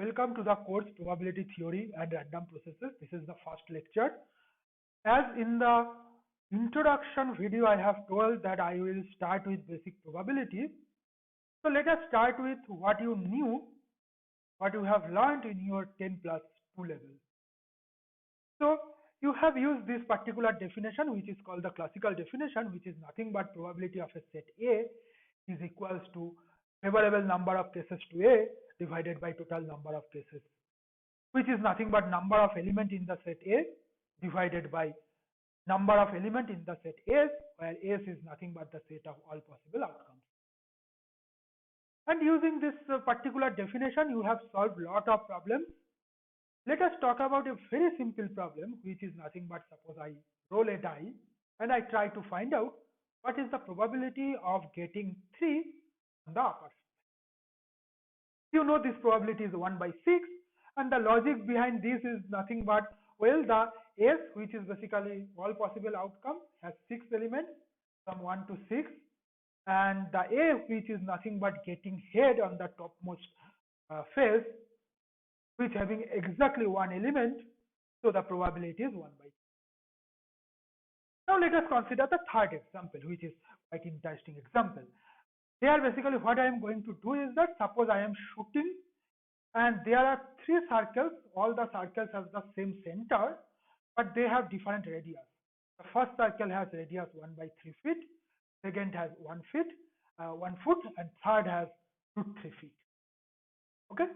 Welcome to the course Probability Theory and Random Processes. This is the first lecture. As in the introduction video, I have told that I will start with basic probability. So let us start with what you knew, what you have learned in your 10 plus 2 level. So you have used this particular definition, which is called the classical definition, which is nothing but probability of a set A is equals to favorable number of cases to A divided by total number of cases, which is nothing but number of element in the set A divided by number of element in the set S, where S is nothing but the set of all possible outcomes. And using this particular definition, you have solved lot of problems. Let us talk about a very simple problem, which is nothing but suppose I roll a die and I try to find out what is the probability of getting 3 on the upper side. You know this probability is 1 by 6, and the logic behind this is nothing but, well, the S, which is basically all possible outcome, has 6 elements from 1 to 6, and the A, which is nothing but getting head on the topmost face, which having exactly 1 element, so the probability is 1 by 2. Now let us consider the third example, which is quite interesting example. Here basically what I am going to do is that suppose I am shooting and there are 3 circles, all the circles have the same center, but they have different radius. The first circle has radius 1 by 3 feet, second has 1 foot, and third has 3 feet. Okay,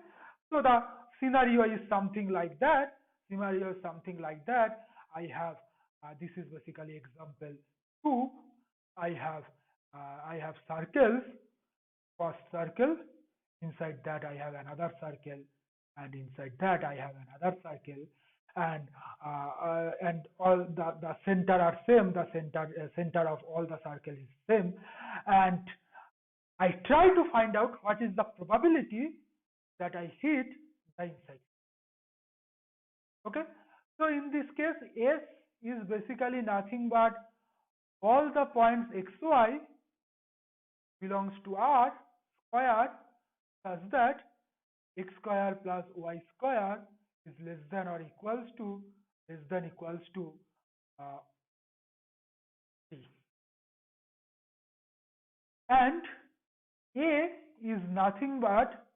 so the scenario is something like that. I have this is basically example 2. I have circles. First circle, inside that I have another circle, and inside that I have another circle, and all the center are same. The center of all the circle is same, and I try to find out what is the probability that I hit the inside. Okay, so in this case, S is basically nothing but all the points xy belongs to R square, such that x square plus y square is less than or equals to t. And A is nothing but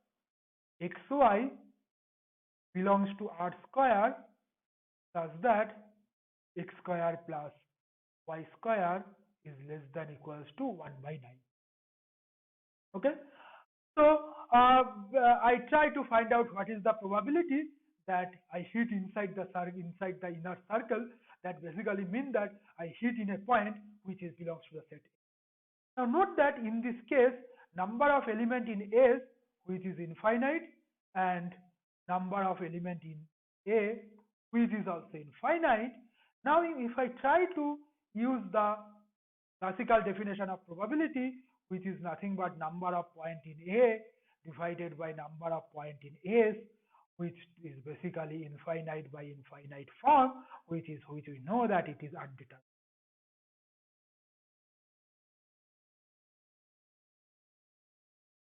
xy belongs to R square, such that x square plus y square is less than equals to 1 by 9. Okay, so I try to find out what is the probability that I hit inside the inner circle. That basically means that I hit in a point which belongs to the set A. Now note that in this case, number of element in S, which is infinite, and number of element in A, which is also infinite. Now if I try to use the classical definition of probability, which is nothing but number of point in A divided by number of point in S, which is basically infinite by infinite form, which we know that it is undetermined.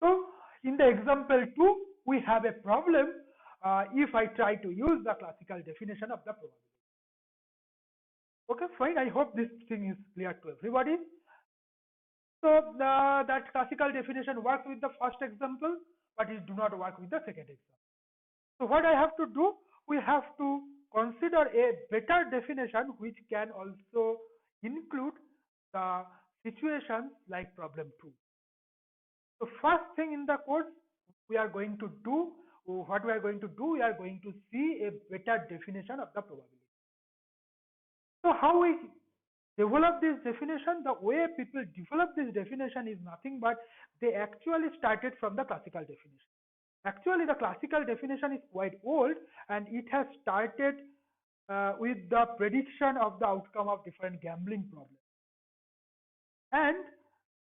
So in the example 2, we have a problem if I try to use the classical definition of the probability. Okay, fine. I hope this thing is clear to everybody. So that classical definition works with the first example, but it do not work with the second example. So what I have to do, we have to consider a better definition which can also include the situations like problem 2. So first thing in the course, we are going to see a better definition of the probability. So how we develop this definition, the way people develop this definition is nothing but they actually started from the classical definition. Actually, the classical definition is quite old, and it has started with the prediction of the outcome of different gambling problems. And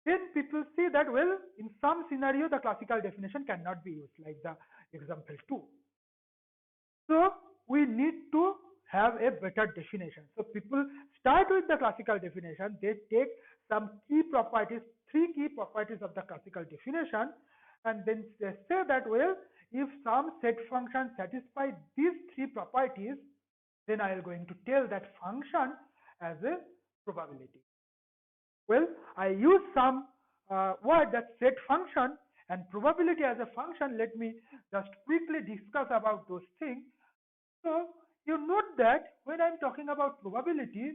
then people see that, well, in some scenario, the classical definition cannot be used, like the example 2. So we need to have a better definition. So people start with the classical definition. They take some key properties, 3 key properties of the classical definition, and then they say that, well, if some set function satisfies these three properties, then I am going to tell that function as a probability. Well, I use some word that set function and probability as a function. Let me just quickly discuss about those things. So you note that when I'm talking about probability,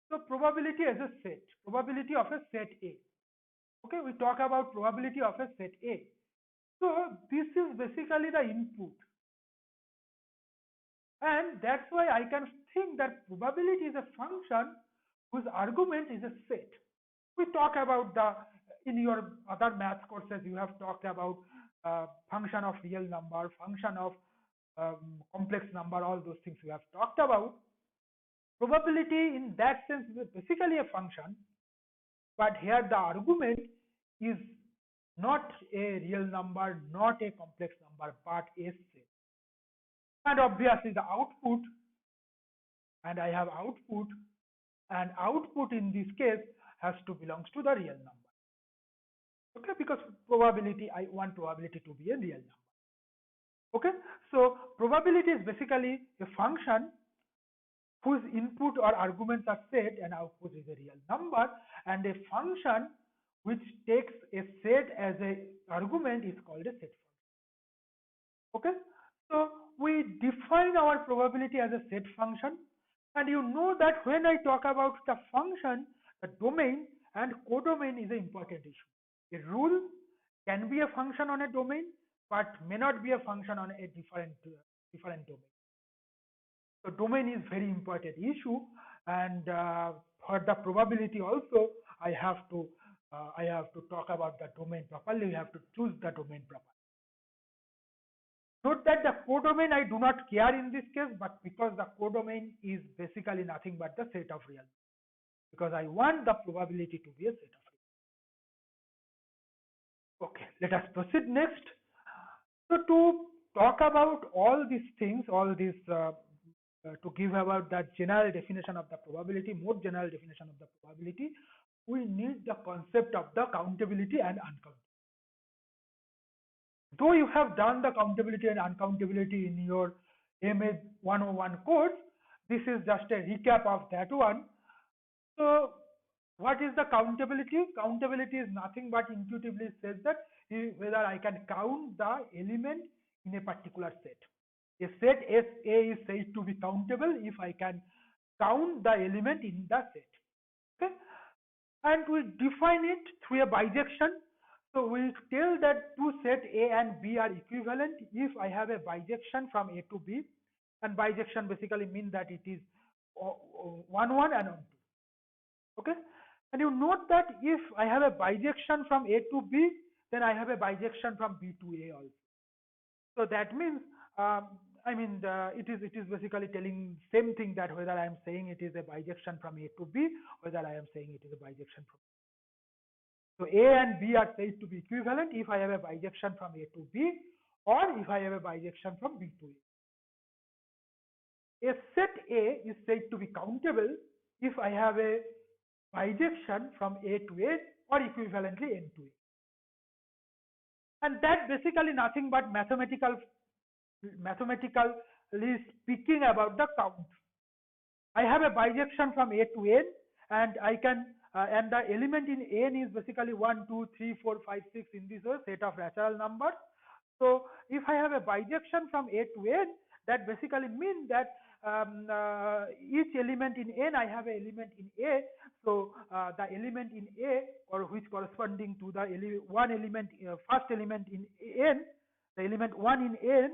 so probability as a set, probability of a set A. Okay, we talk about probability of a set A. So this is basically the input, and that's why I can think that probability is a function whose argument is a set. We talk about the, in your other math courses you have talked about function of real number, function of complex number, all those things we have talked about. Probability in that sense is basically a function, but here the argument is not a real number, not a complex number, but a set. And obviously the output, and I have output, and output in this case has to belongs to the real number. Okay, because probability, I want probability to be a real number. Okay, so probability is basically a function whose input or arguments are set and output is a real number, and a function which takes a set as a argument is called a set function. Okay, so we define our probability as a set function, and you know that when I talk about the function, the domain and codomain is an important issue. A rule can be a function on a domain but may not be a function on a different domain. So domain is very important issue, and for the probability also I have to talk about the domain properly. We have to choose the domain properly. Note that the codomain I do not care in this case, but because the codomain is basically nothing but the set of real, because I want the probability to be a set of real. Okay, let us proceed next. So to talk about all these things, all these to give about the general definition of the probability, more general definition of the probability, we need the concept of the countability and uncountability. Though you have done the countability and uncountability in your MA 101 course, this is just a recap of that one. So what is the countability? Countability is nothing but intuitively says that whether I can count the element in a particular set. A set SA is said to be countable if I can count the element in the set. Okay, and we define it through a bijection. So we tell that two set A and B are equivalent if I have a bijection from A to B, and bijection basically means that it is 1 1 and 1 2. Okay, and you note that if I have a bijection from A to B, then I have a bijection from B to A also. So that means it is basically telling same thing, that whether I am saying it is a bijection from A to B, whether I am saying it is a bijection from. So A and B are said to be equivalent if I have a bijection from A to B, or if I have a bijection from B to A. A set A is said to be countable if I have a bijection from A to A, or equivalently N to A. And that basically nothing but mathematically speaking about the count. I have a bijection from A to N, and I can and the element in N is basically 1 2 3 4 5 6 in this set of natural numbers. So if I have a bijection from A to N, that basically means that each element in N, I have an element in A. So the element in A, or which corresponding to the one element, first element in N, the element 1 in N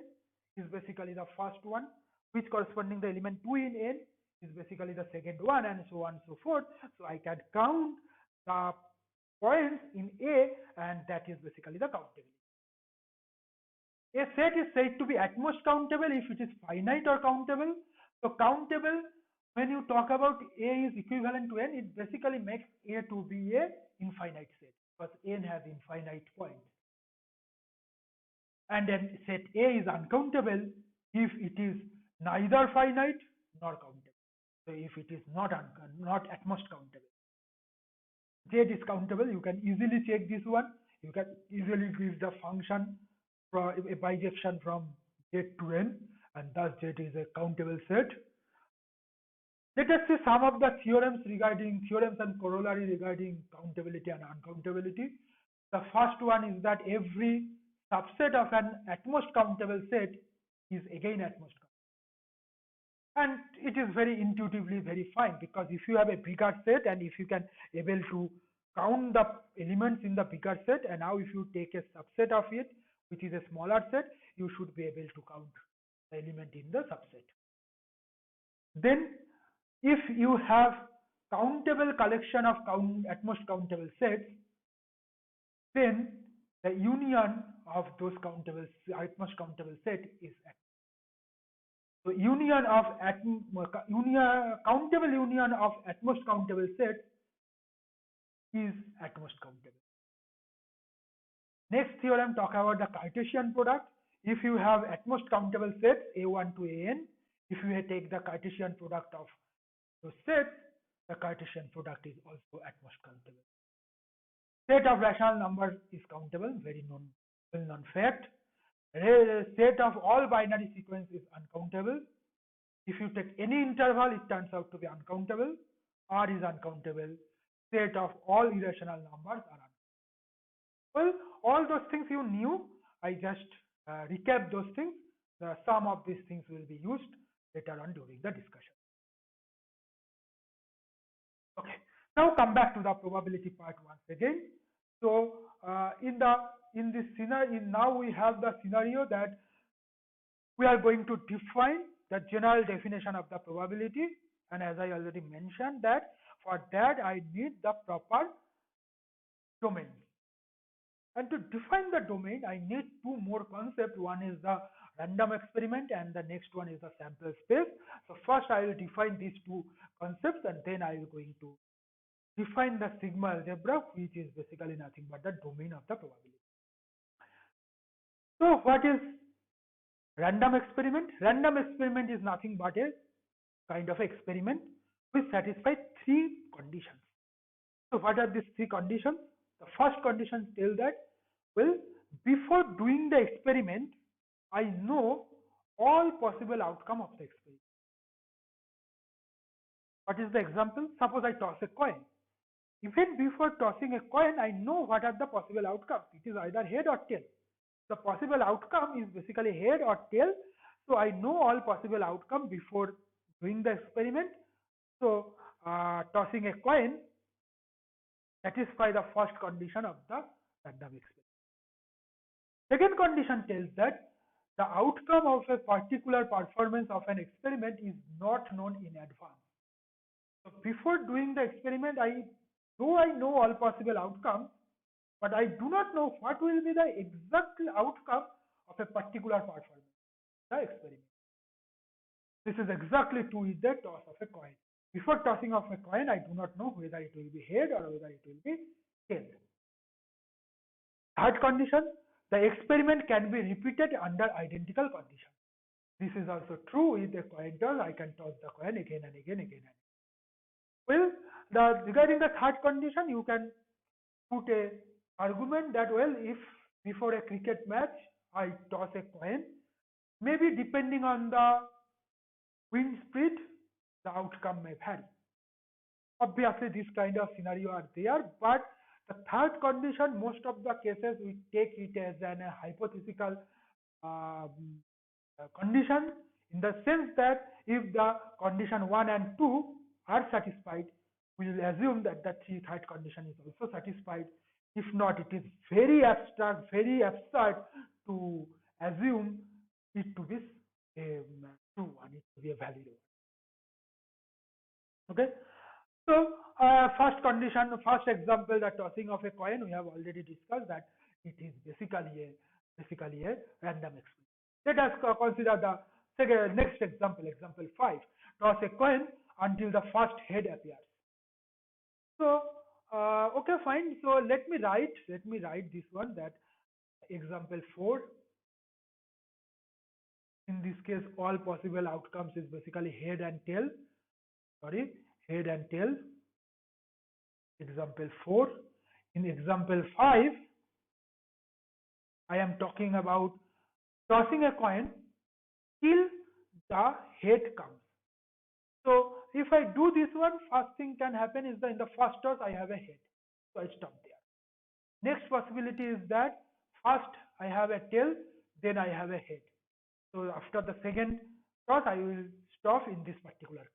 is basically the first one, which corresponding the element 2 in N is basically the second one, and so on and so forth. So I can count the points in A, and that is basically the countability. A set is said to be at most countable if it is finite or countable. So countable, when you talk about A is equivalent to N, it basically makes A to be a infinite set, because N has infinite points. And then set A is uncountable if it is neither finite nor countable. So if it is not at most countable. Z is countable. You can easily check this one. You can easily give the function a bijection from Z to N, and thus Z is a countable set. Let us see some of the theorems and corollary regarding countability and uncountability. The first one is that every subset of an at most countable set is again at most countable. And it is very intuitively very fine, because if you have a bigger set and if you can able to count the elements in the bigger set, and now if you take a subset of it which is a smaller set, you should be able to count the element in the subset. Then if you have countable collection of at most countable sets, then the union of those at most countable set is so countable union of at most countable sets is at most countable. Next theorem talk about the Cartesian product. If you have at most countable sets A1 to AN, if you take the Cartesian product of those sets, the Cartesian product is also at most countable. Set of rational numbers is countable, very well-known fact. Set of all binary sequence is uncountable. If you take any interval, it turns out to be uncountable. R is uncountable. Set of all irrational numbers are uncountable. Well, all those things you knew. I just recap those things. Some of these things will be used later on during the discussion. Okay, now come back to the probability part once again. So in this scenario, now we have the scenario that we are going to define the general definition of the probability, and as I already mentioned that for that I need the proper domain. And to define the domain, I need two more concepts. One is the random experiment and the next one is the sample space. So first I will define these two concepts, and then I will going to define the sigma algebra, which is basically nothing but the domain of the probability. So what is random experiment? Random experiment is nothing but a kind of experiment which satisfies three conditions. So what are these three conditions? The first condition tells that, well, before doing the experiment, I know all possible outcome of the experiment. What is the example? Suppose I toss a coin. Even before tossing a coin, I know what are the possible outcomes. It is either head or tail. The possible outcome is basically head or tail. So I know all possible outcome before doing the experiment. So tossing a coin satisfies the first condition of the random experiment. Second condition tells that the outcome of a particular performance of an experiment is not known in advance. So before doing the experiment, though I know all possible outcomes, but I do not know what will be the exact outcome of a particular performance, the experiment. This is exactly true with the toss of a coin. Before tossing of a coin, I do not know whether it will be head or whether it will be tail. Third condition, the experiment can be repeated under identical conditions. This is also true with a coin toss. I can toss the coin again and again and again. Well, regarding the third condition, you can put a argument that, well, if before a cricket match I toss a coin, maybe depending on the wind speed, the outcome may vary. Obviously, this kind of scenario are there, but the third condition, most of the cases we take it as a hypothetical condition, in the sense that if the condition 1 and 2 are satisfied, we will assume that the third condition is also satisfied. If not, it is very abstract, very absurd to assume it to be true and it to be a valid one. Okay. So first condition, first example, the tossing of a coin, we have already discussed that it is basically a random experiment. Let us consider the next example, example 5. Toss a coin until the first head appears. So okay, fine. So let me write this one, that example 4. In this case, all possible outcomes is basically head and tail. Sorry, head and tail. Example 4. In example 5, I am talking about tossing a coin till the head comes. So if I do this one, first thing can happen is that in the first toss I have a head. So I stop there. Next possibility is that first I have a tail, then I have a head. So after the second toss, I will stop in this particular case.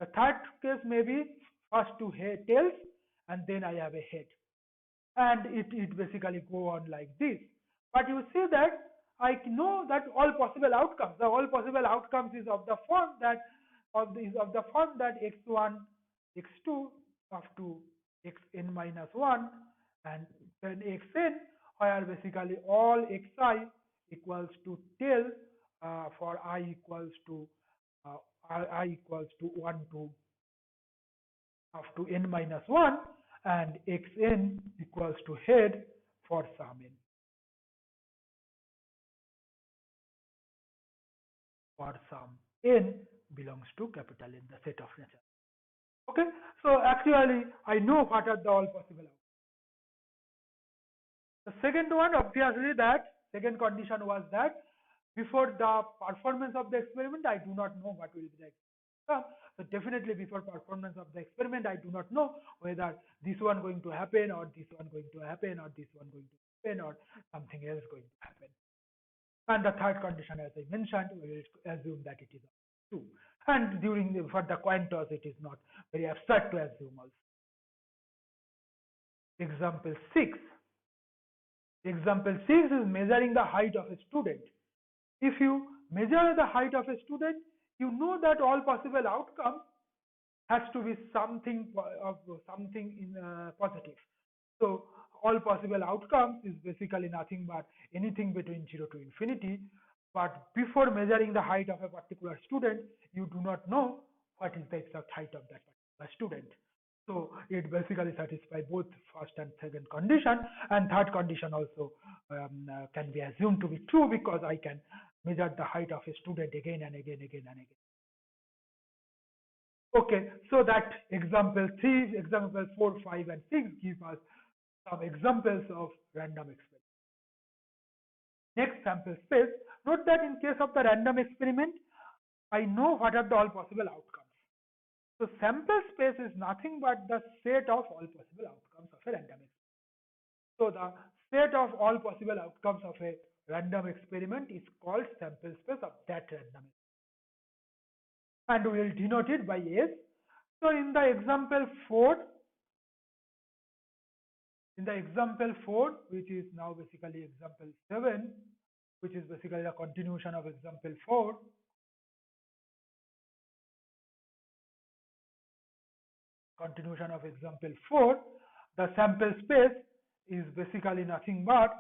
The third case may be first two head, tails and then I have a head. And it basically go on like this. But you see that I know that all possible outcomes, the all possible outcomes is of the form that x1, x2 up to xn minus 1 and then xn, where basically all xi equals to tail for I equals to uh, I equals to 1 to up to n minus 1 and xn equals to head for some n. For some n belongs to capital N, the set of nature. Okay, so actually I know what are the all possible outcomes. The second one, obviously, that second condition was that before the performance of the experiment, I do not know what will be the outcome. So definitely before performance of the experiment, I do not know whether this one going to happen or this one going to happen or this one going to happen or something else going to happen. And the third condition, as I mentioned, we will assume that it is true. And for the coin toss, it is not very absurd to assume also. Example 6. Example 6 is measuring the height of a student. If you measure the height of a student, you know that all possible outcomes has to be something positive. So all possible outcomes is basically nothing but anything between 0 to infinity. But before measuring the height of a particular student, you do not know what is the exact height of that particular student. So it basically satisfies both first and second condition, and third condition also can be assumed to be true because I can measure the height of a student again and again, again and again. Okay, so that example 3, example 4, 5 and 6 give us some examples of random experiments. Next, sample space. Note that in case of the random experiment, I know what are the all possible outcomes. So sample space is nothing but the set of all possible outcomes of a random experiment. So the set of all possible outcomes of a random experiment is called sample space of that random experiment. And we will denote it by S. So in the example 4, which is now basically example 7, which is basically a continuation of example 4. Continuation of example 4, the sample space is basically nothing but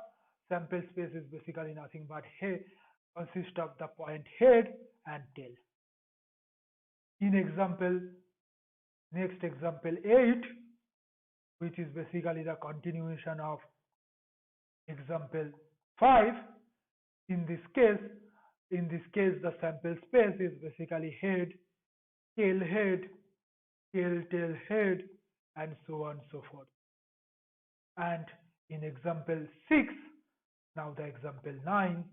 head consists of the point head and tail. In next example 8, which is basically the continuation of example 5, in this case the sample space is basically head, tail, tail head and so on and so forth. And in example 6, now the example 9,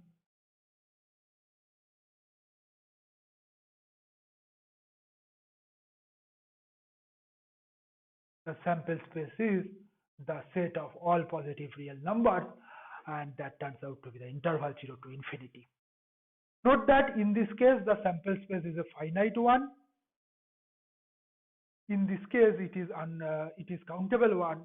the sample space is the set of all positive real numbers, and that turns out to be the interval 0 to infinity. Note that in this case the sample space is a finite one. In this case it is countable one,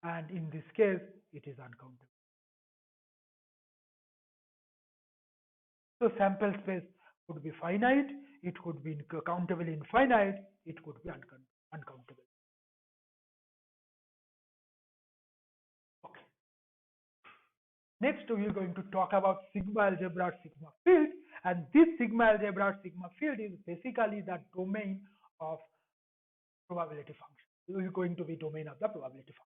and in this case it is uncountable. So sample space could be finite, it could be countable infinite, it could be uncountable. Okay. Next we are going to talk about sigma algebra or sigma field, and this sigma algebra or sigma field is basically the domain of probability function. It is going to be domain of the probability function.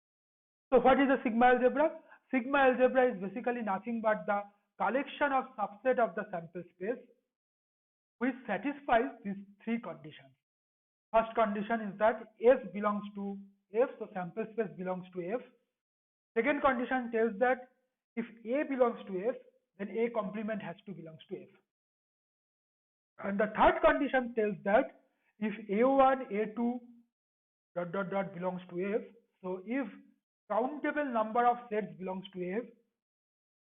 So what is a sigma algebra? Sigma algebra is basically nothing but the collection of subset of the sample space which satisfies these three conditions. First condition is that F belongs to F, so sample space belongs to F. Second condition tells that if A belongs to F, then A complement has to belongs to F. And the third condition tells that if A1, A2 dot dot dot belongs to F, so if countable number of sets belongs to F,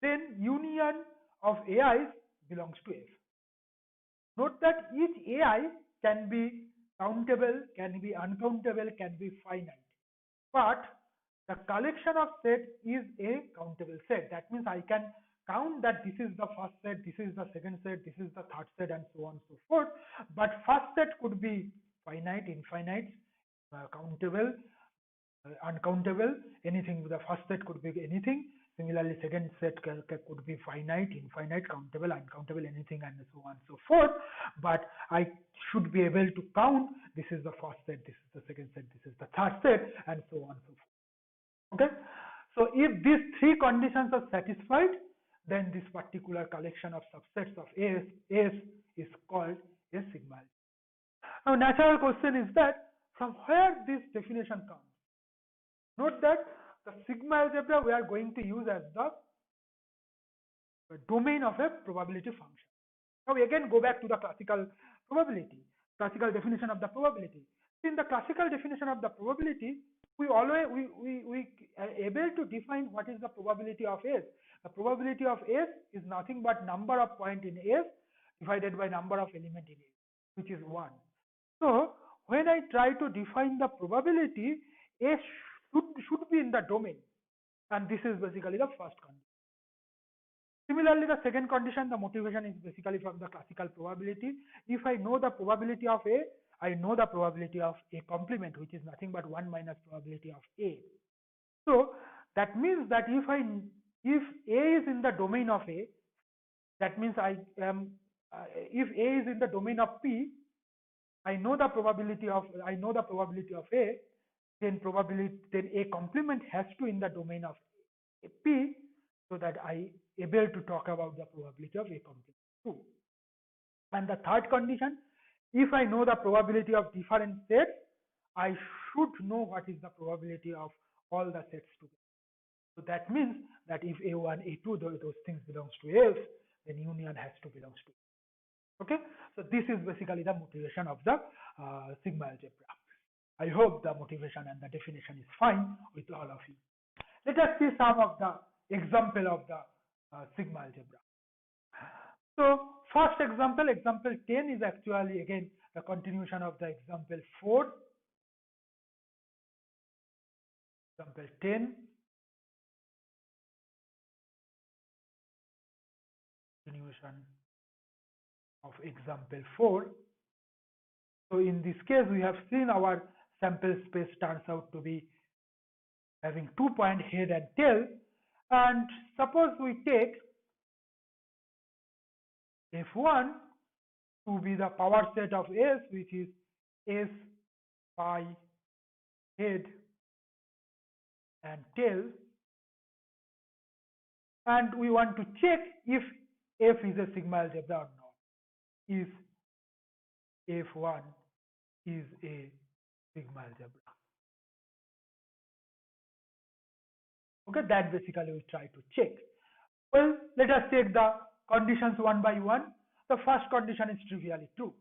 then union of AIs belongs to F. Note that each AI can be countable, can be uncountable, can be finite. But the collection of set is a countable set. That means I can count that this is the first set, this is the second set, this is the third set, and so on and so forth. But first set could be finite, infinite, countable, uncountable, anything. The first set could be anything. Similarly, second set could be finite, infinite, countable, uncountable, anything, and so on and so forth. But I should be able to count this is the first set, this is the second set, this is the third set, and so on and so forth. Okay. So if these three conditions are satisfied, then this particular collection of subsets of S is called a sigma. Now, natural question is that from where this definition comes? Note that the sigma algebra we are going to use as the domain of a probability function. Now we again go back to the classical probability, classical definition of the probability. In the classical definition of the probability, we always we are able to define what is the probability of S. The probability of S is nothing but number of point in S divided by number of element in S, which is 1. So when I try to define the probability, S should be in the domain, and this is basically the first condition. Similarly, the second condition, the motivation is basically from the classical probability. If I know the probability of A, I know the probability of A complement, which is nothing but 1 minus probability of A. So that means that if A is in the domain of A, that means if A is in the domain of P, I know the probability of A, then A complement has to in the domain of P, so that I able to talk about the probability of A complement too. And the third condition, if I know the probability of different sets, I should know what is the probability of all the sets together. So that means that if A1, A2, those things belongs to F, then union has to belongs to F. Okay, so this is basically the motivation of the sigma algebra. I hope the motivation and the definition is fine with all of you. Let us see some of the example of the sigma algebra. So first example, example 10 is actually again the continuation of the example 4. Example 10. Continuation of example 4. So in this case, we have seen our sample space turns out to be having 2-point head and tail. And suppose we take F1 to be the power set of S, which is S by head and tail, and we want to check if F is a sigma algebra or not. If F1 is a sigma algebra. Okay, that basically we try to check. Well, let us take the conditions one by one. The first condition is trivially true.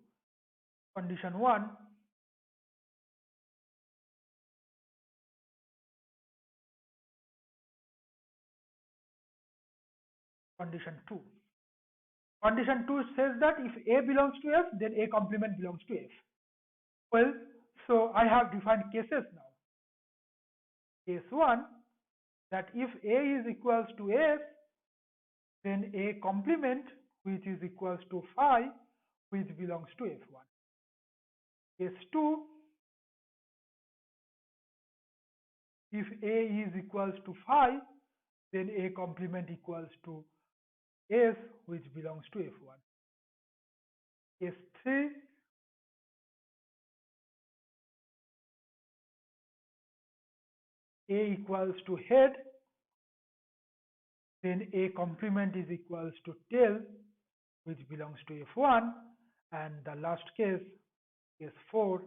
Condition 1, condition 2. Condition 2 says that if A belongs to F, then A complement belongs to F. Well, so I have defined cases now. Case 1, that if A is equals to F, then A complement, which is equals to phi, which belongs to F1. Case 2, if A is equals to phi, then A complement equals to S, which belongs to F1. Case 3, A equals to head, then A complement is equals to tail, which belongs to F1. And the last case, case 4,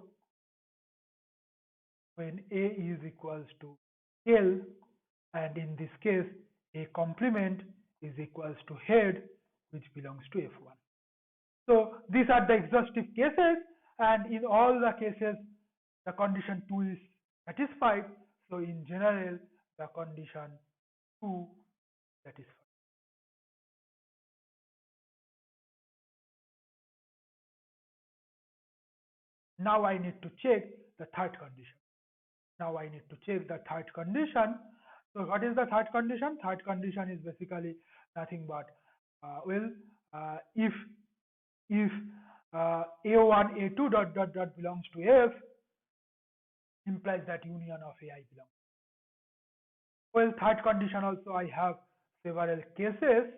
when A is equals to tail, and in this case a complement is equals to head which belongs to F1. So these are the exhaustive cases, and in all the cases the condition 2 is satisfied. So in general the condition 2 satisfied. Now I need to check the third condition. Now I need to check the third condition. So what is the third condition? Third condition is basically nothing but if A1 A2 dot dot dot belongs to F, implies that union of AI belongs. Well, third condition also I have several cases.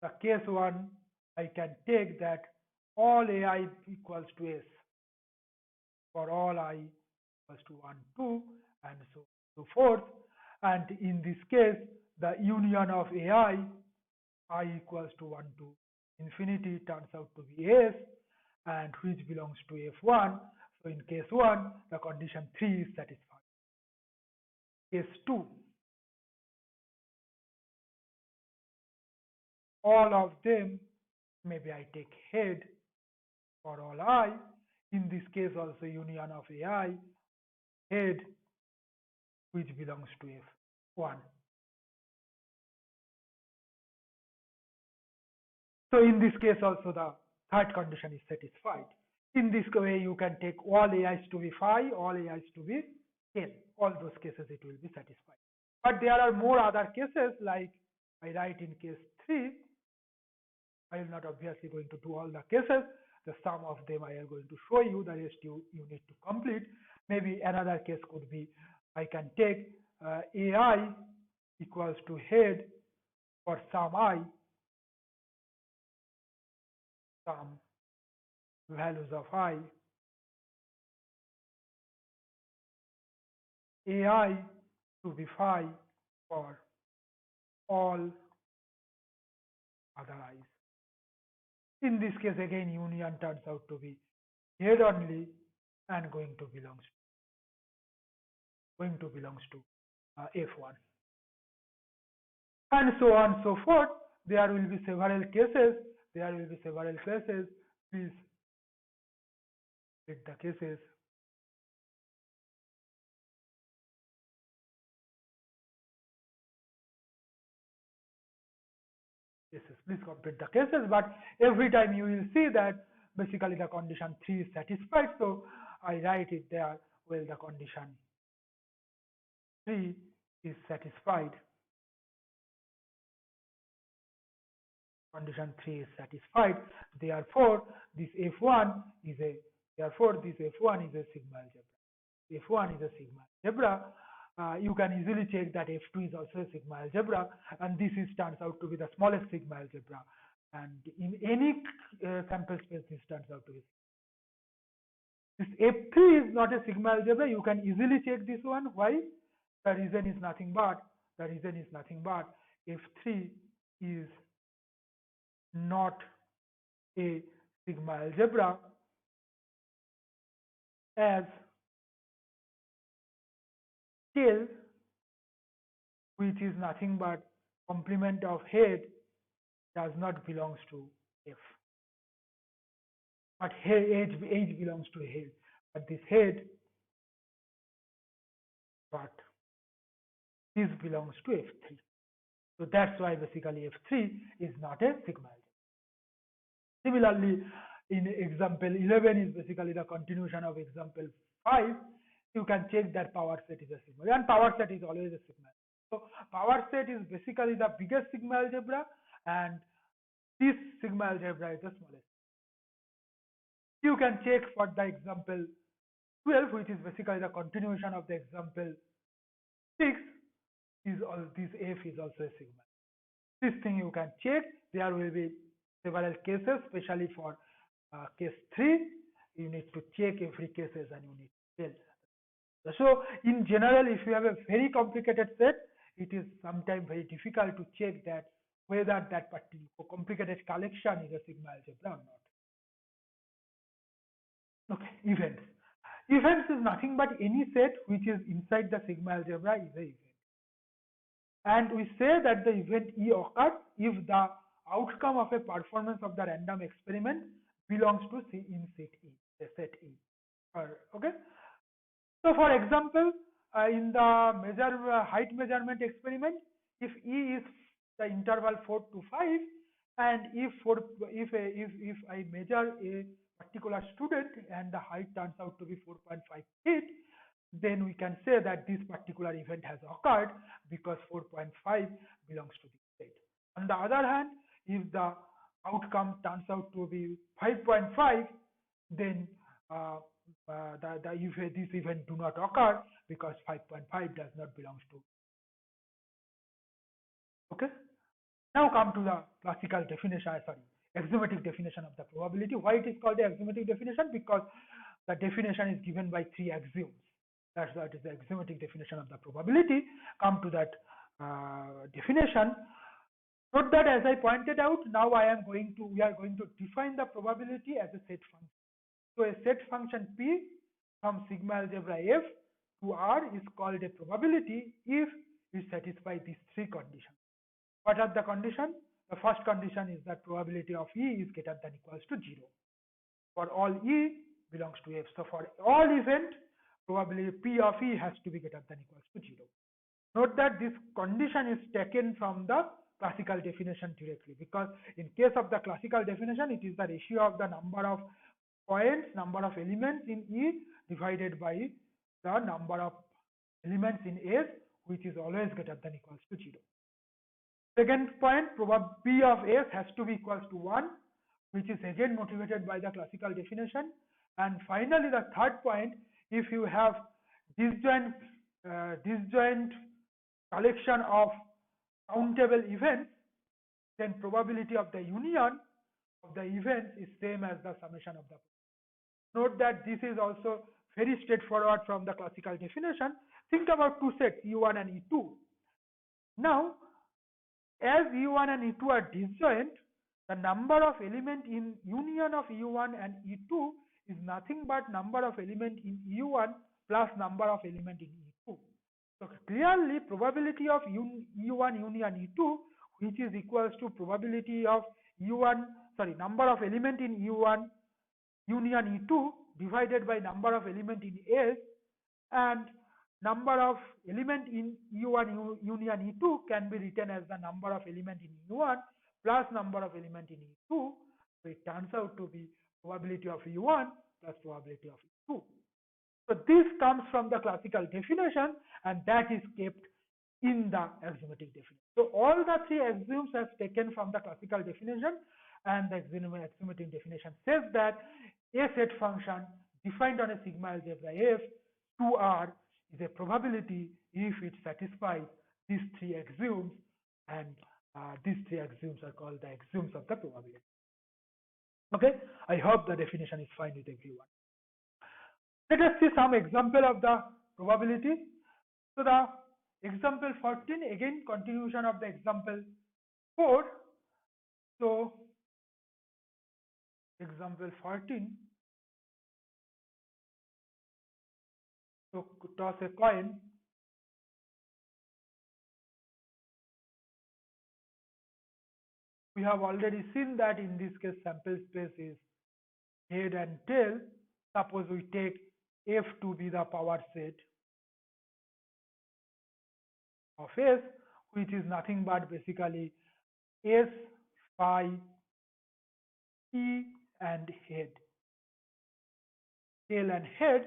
The case 1 I can take that all AI equals to S for all I equals to 1, 2 and so forth. And in this case, the union of AI, I equals to 1 to infinity turns out to be S and which belongs to F1. So in case 1, the condition 3 is satisfied. Case 2, all of them, maybe I take head for all I. In this case also union of AI, head which belongs to F1. So in this case also the third condition is satisfied. In this way you can take all AIs to be 5, all AIs to be 10. All those cases it will be satisfied. But there are more other cases, like I write in case 3. I will not obviously going to do all the cases. The sum of them I am going to show you. The rest you need to complete. Maybe another case could be I can take AI equals to head for some I, some values of I, AI to be phi for all other i's. In this case again union turns out to be head only and going to belongs to F1 and so on so forth. There will be several cases. Please read the cases. Please complete the cases, but every time you will see that basically the condition 3 is satisfied. So I write it there. Well, the condition 3 is satisfied. Condition 3 is satisfied. Therefore, this F1 is a sigma algebra. F1 is a sigma algebra. You can easily check that F2 is also a sigma algebra, and this turns out to be the smallest sigma algebra. And in any sample space, this turns out to be. This F3 is not a sigma algebra. You can easily check this one. Why? The reason is nothing but F3 is not a sigma algebra, as tail, which is nothing but complement of head, does not belongs to F, but H belongs to head, but this head, but this belongs to F3. So that's why basically F3 is not a sigma algebra. Similarly, in example 11 is basically the continuation of example 5. You can check that power set is a sigma, and power set is always a sigma. So power set is basically the biggest sigma algebra, and this sigma algebra is the smallest. You can check for the example 12, which is basically the continuation of the example 6, is all this F is also a sigma. This thing you can check. There will be several cases, especially for case 3. You need to check every cases and you need to tell. So in general, if you have a very complicated set, it is sometimes very difficult to check that whether that particular complicated collection is a sigma algebra or not. Okay, events. Events is nothing but any set which is inside the sigma algebra is a event. and we say that the event E occurred if the outcome of a performance of the random experiment belongs to C in set E. Okay. So, for example, in the height measurement experiment, if E is the interval 4 to 5, and if I measure a particular student and the height turns out to be 4.5 feet, then we can say that this particular event has occurred because 4.5 belongs to this state. On the other hand, if the outcome turns out to be 5.5, then this event do not occur because 5.5 does not belong to. Okay. Now come to the classical definition, axiomatic definition of the probability. Why it is called the axiomatic definition? Because the definition is given by three axioms. That's why it is the axiomatic definition of the probability. Come to that definition. Note that as I pointed out, now we are going to define the probability as a set function. So a set function P from sigma algebra F to R is called a probability if it satisfies these three conditions. What are the conditions? The first condition is that probability of E is greater than equals to 0. For all E belongs to F. So for all event, probability P of E has to be greater than equals to 0. Note that this condition is taken from the classical definition directly, because in case of the classical definition, it is the ratio of the number of points, number of elements in E divided by the number of elements in S, which is always greater than equals to 0. Second point, P of S has to be equals to 1, which is again motivated by the classical definition. And finally, the third point, if you have disjoint collection of countable events, then probability of the union of the events is same as the summation of the. Note that this is also very straightforward from the classical definition. Think about two sets, E1 and E2. Now, as E1 and E2 are disjoint, the number of element in union of E1 and E2 is nothing but number of element in E1 plus number of element in E2. So clearly, probability of E1 union E2, which is equals to probability of number of element in E1 union E2 divided by number of element in S, and number of element in E1 union E2 can be written as the number of element in E1 plus number of element in E2. So it turns out to be probability of E1 plus probability of E2. So this comes from the classical definition, and that is kept in the axiomatic definition. So all the three axioms are taken from the classical definition, and the axiomatic definition says that a set function defined on a sigma algebra F to R is a probability if it satisfies these three axioms, and these three axioms are called the axioms of the probability. Okay, I hope the definition is fine with everyone. Let us see some example of the probability. So the example 14, again continuation of the example 4. So example 14. So toss a coin. We have already seen that in this case sample space is head and tail. Suppose we take F to be the power set of S, which is nothing but basically S, phi, T and head, tail and head.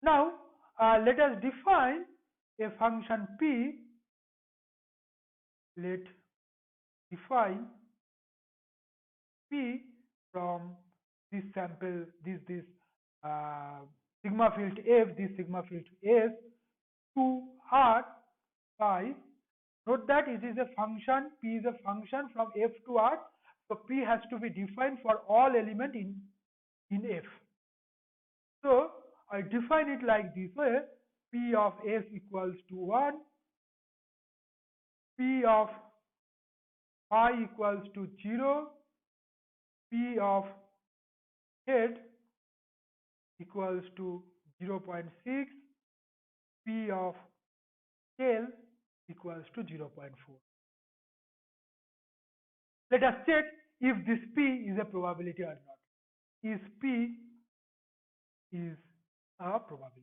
Now let us define a function P. Let define P from this sample, this sigma field F, this sigma field S to R phi. Note that it is a function, P is a function from F to R. So P has to be defined for all element in F. So I define it like this way: P of S equals to 1, P of phi equals to 0, P of head equals to 0.6, P of tail equals to 0.4. Let us check if this P is a probability or not. Is P is a probability.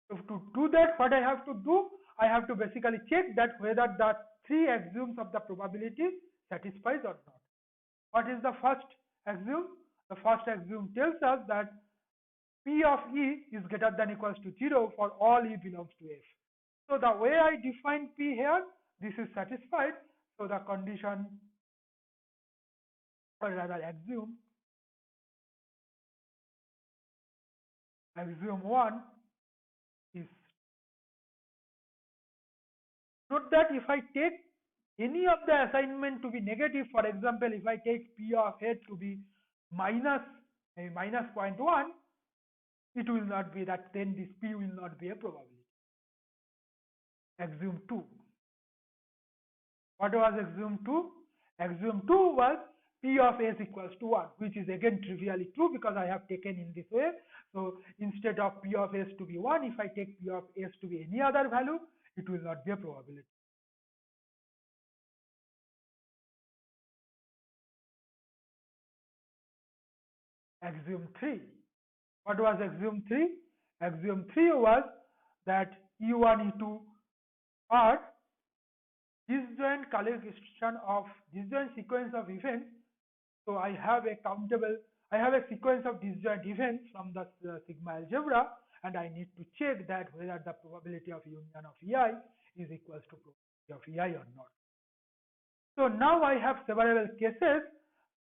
So to do that, what I have to do? I have to basically check that whether the three axioms of the probability satisfies or not. What is the first axiom? The first axiom tells us that P of E is greater than equals to 0 for all E belongs to F. So the way I define P here, this is satisfied. So the condition, or rather axiom 1 is, note that if I take any of the assignment to be negative, for example, if I take P of A to be minus 0.1, it will not be that, then this P will not be a probability. Axiom 2. What was axiom 2? Axiom 2 was P of S equals to 1, which is again trivially true because I have taken in this way. So instead of P of S to be 1, if I take P of S to be any other value, it will not be a probability. Axiom 3. What was axiom 3? Axiom 3 was that E1, E2 are disjoint collection of disjoint sequence of events. So I have a sequence of disjoint events from the sigma algebra, and I need to check that whether the probability of union of EI is equals to probability of EI or not. So now I have several cases.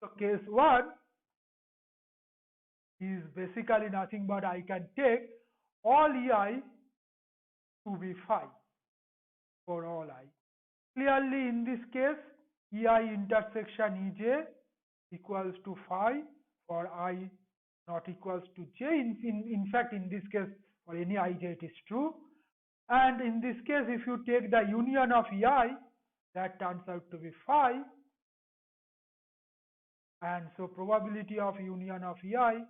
So case 1 is basically nothing but I can take all EI to be phi for all I. Clearly in this case, EI intersection EJ equals to phi for I not equals to j. In fact, in this case, for any ij it is true. And in this case, if you take the union of EI, that turns out to be phi. And so probability of union of EI,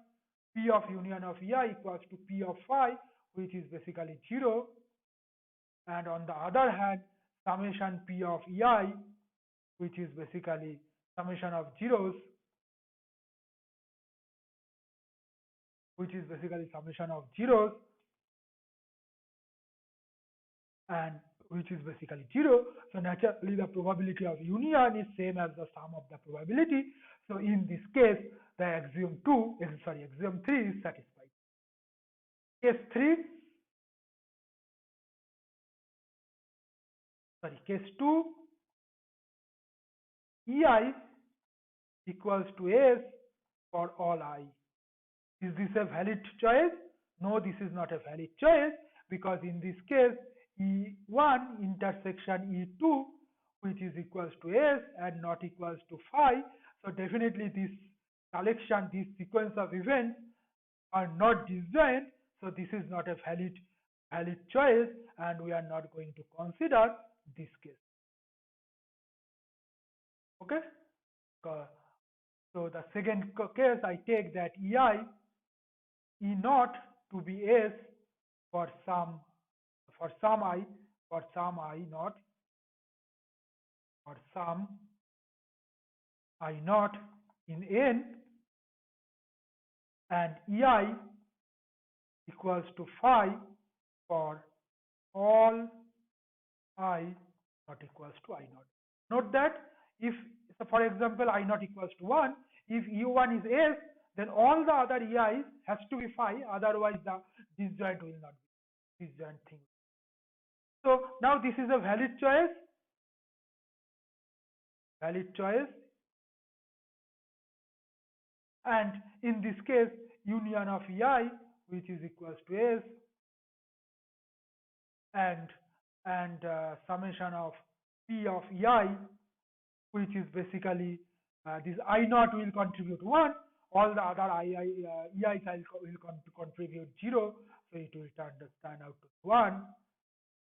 P of union of EI equals to P of phi, which is basically 0. And on the other hand, summation P of EI, which is basically summation of zeros, which is basically summation of zeros, and which is basically 0. So naturally the probability of union is same as the sum of the probability. So in this case, the axiom 3 is satisfied. Case 2, EI equals to S for all I. Is this a valid choice? No, this is not a valid choice, because in this case, E1 intersection E2, which is equals to S and not equals to phi. So definitely this collection, this sequence of events are not disjoint. So this is not a valid choice, and we are not going to consider this case. Okay. So the second case, I take that E naught to be S for some I naught, for some I naught in N, and EI equals to phi for all I not equals to I naught. Note that if, so for example, I naught equals to 1, if U1 is S, then all the other EIs has to be phi, otherwise the disjoint will not be disjoint thing. So now this is a valid choice. And in this case, union of EI, which is equals to S, and summation of P of EI, which is basically this I naught will contribute 1, all the other EIs will contribute 0, so it will turn out to 1.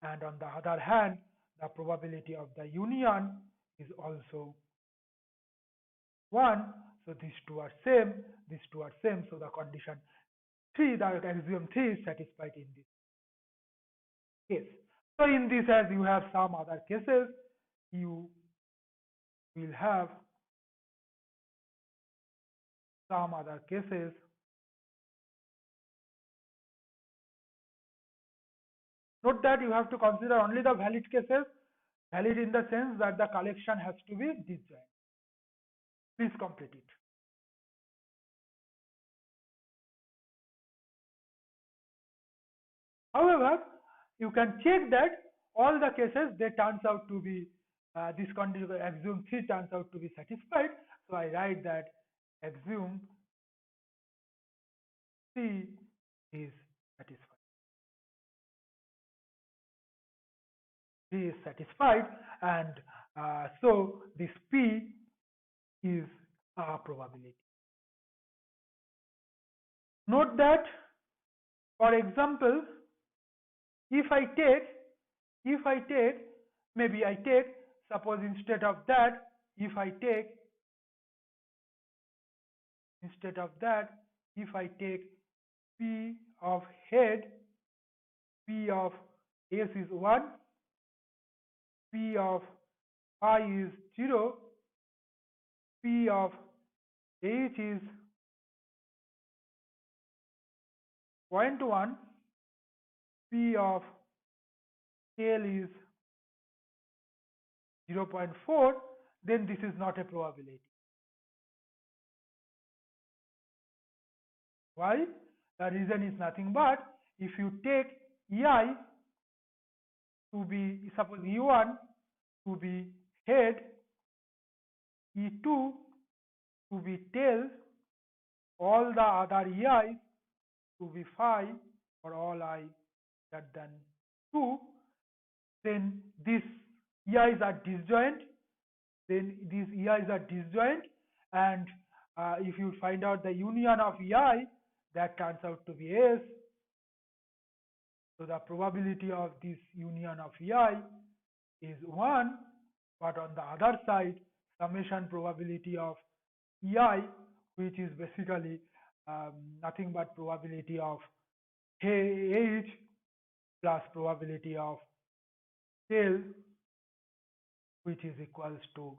And on the other hand, the probability of the union is also 1. So these two are same, so the condition 3, the axiom 3 is satisfied in this case. So in this, as you have some other cases, you will have some other cases. Note that you have to consider only the valid cases, valid in the sense that the collection has to be disjoint. Please complete it. However, you can check that all the cases they turns out to be this condition axiom 3 turns out to be satisfied. So I write that axiom 3 is satisfied. 3 is satisfied, and so this P is a probability. Note that, for example, if I take, maybe I take, suppose instead of that, if I take P of head, P of S is 1, P of I is 0, P of H is 0.1, P of L is 0.4, then this is not a probability. Why? The reason is nothing but if you take EI to be, suppose E1 to be head, E2 to be tail, all the other EIs to be phi for all I greater than 2, then these EIs are disjoint, and if you find out the union of EI, that turns out to be S. So the probability of this union of EI is 1, but on the other side, summation probability of EI, which is basically nothing but probability of H plus probability of tail, which is equals to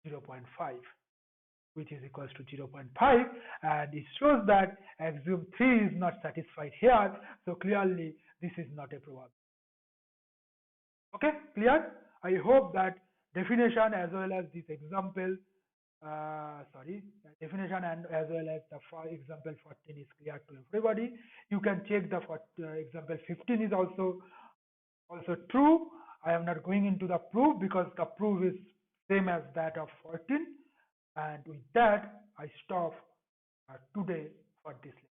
0.5. And it shows that axiom 3 is not satisfied here, so clearly this is not a probability. Okay, clear? I hope that definition as well as this example, definition and as well as the example 14 is clear to everybody. You can check the example 15 is also true. I am not going into the proof because the proof is same as that of 14. And with that, I stop today for this lecture.